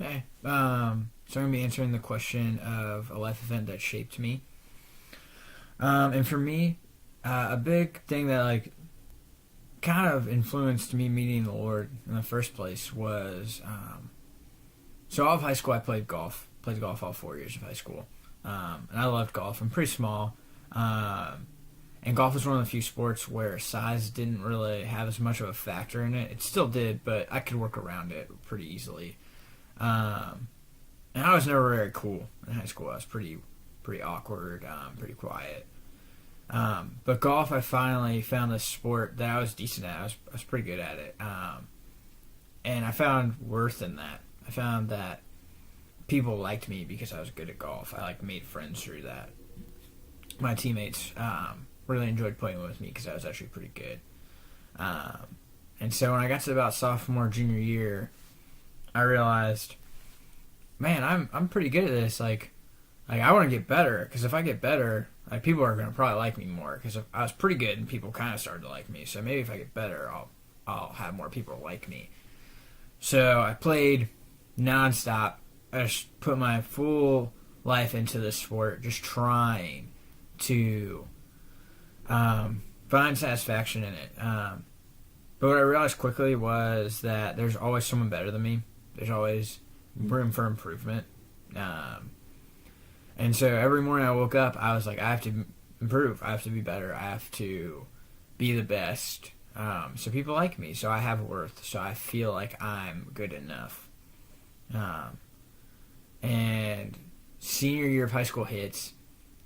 Okay. So I'm gonna be answering the question of a life event that shaped me. And for me, a big thing that kind of influenced me meeting the Lord in the first place was so all of high school I played golf. Played golf all 4 years of high school, and I loved golf. I'm pretty small, and golf was one of the few sports where size didn't really have as much of a factor in it. It still did, but I could work around it pretty easily. Um, and I was never very cool in high school. I was pretty awkward, pretty quiet. But golf, I finally found this sport that I was decent at. I was pretty good at it, and I found worth in that. I found that people liked me because I was good at golf. I made friends through that. My teammates really enjoyed playing with me because I was actually pretty good. Um, and so when I got to about sophomore junior year, I realized, man, I'm pretty good at this. Like I want to get better because if I get better, people are gonna probably like me more because I was pretty good and people kind of started to like me. So maybe if I get better, I'll have more people like me. So I played nonstop. I just put my full life into this sport, just trying to find satisfaction in it. But what I realized quickly was that there's always someone better than me. There's always room for improvement. Um, and so every morning I woke up, I was like, I have to improve. I have to be better. I have to be the best. So people like me. So I have worth. So I feel like I'm good enough. Um, and senior year of high school hits.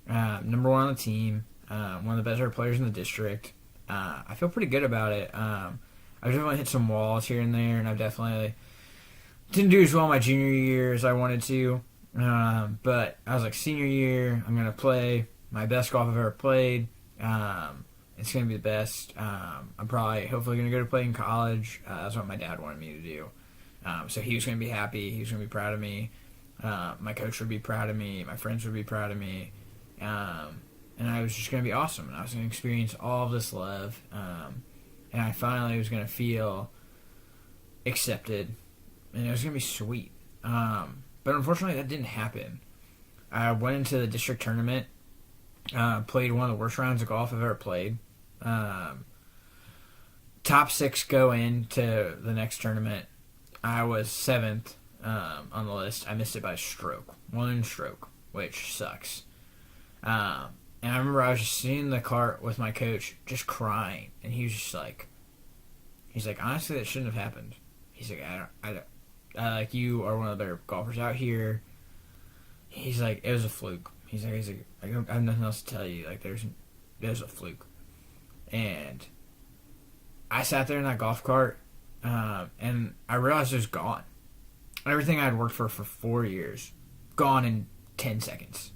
Number one on the team. One of the better players in the district. I feel pretty good about it. I've definitely hit some walls here and there, and I've definitely didn't do as well my junior year as I wanted to. But I was like, senior year, I'm going to play my best golf I've ever played. It's going to be the best. I'm probably, hopefully, going to go to play in college. That's what my dad wanted me to do. So he was going to be happy. He was going to be proud of me. My coach would be proud of me. My friends would be proud of me. And I was just going to be awesome. And I was going to experience all of this love. And I finally was going to feel accepted. And it was going to be sweet. But unfortunately, that didn't happen. I went into the district tournament, played one of the worst rounds of golf I've ever played. Top six go into the next tournament. I was seventh on the list. I missed it by a stroke. One stroke, which sucks. And I remember I was just sitting in the cart with my coach, just crying. And he was just like, honestly, that shouldn't have happened. He's like, like, you are one of the better golfers out here. He's like, it was a fluke. He's like, I have nothing else to tell you. Like, there's a fluke. And I sat there in that golf cart, and I realized it was gone. Everything I had worked for 4 years, gone in 10 seconds.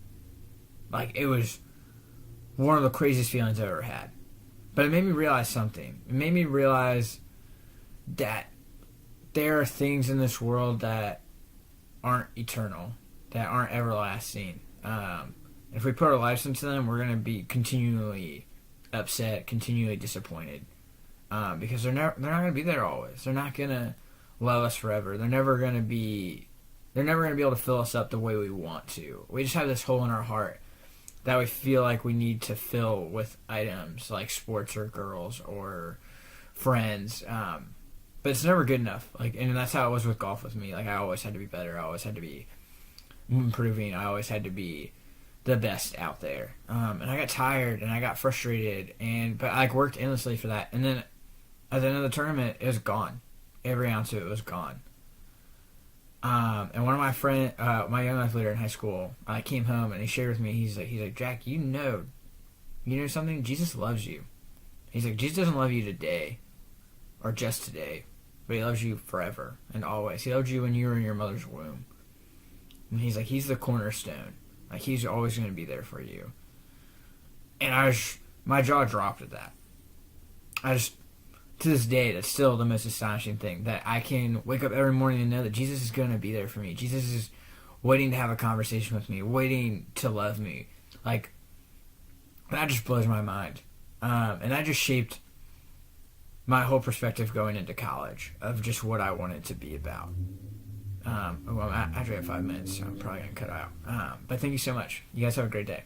Like, it was one of the craziest feelings I've ever had. But it made me realize something. It made me realize that there are things in this world that aren't eternal, that aren't everlasting. If we put our lives into them, we're going to be continually upset, continually disappointed, because they're not going to be there always. They're not going to love us forever. They're never going to be able to fill us up the way we want to. We just have this hole in our heart that we feel like we need to fill with items like sports or girls or friends. But it's never good enough. And that's how it was with golf with me. Like, I always had to be better. I always had to be improving. I always had to be the best out there. And I got tired and I got frustrated. But I worked endlessly for that. And then at the end of the tournament, it was gone. Every ounce of it was gone. And one of my friend, my young life leader in high school, came home and he shared with me. He's like, Jack, you know something? Jesus loves you. He's like, Jesus doesn't love you today, or just today, but he loves you forever and always. He loved you when you were in your mother's womb. And he's like, he's the cornerstone. Like, he's always going to be there for you. And my jaw dropped at that. To this day, that's still the most astonishing thing, that I can wake up every morning and know that Jesus is going to be there for me. Jesus is waiting to have a conversation with me, waiting to love me. Like, that just blows my mind. And that just shaped my whole perspective going into college of just what I wanted to be about. Well, I'm actually at 5 minutes, so I'm probably going to cut out. But thank you so much. You guys have a great day.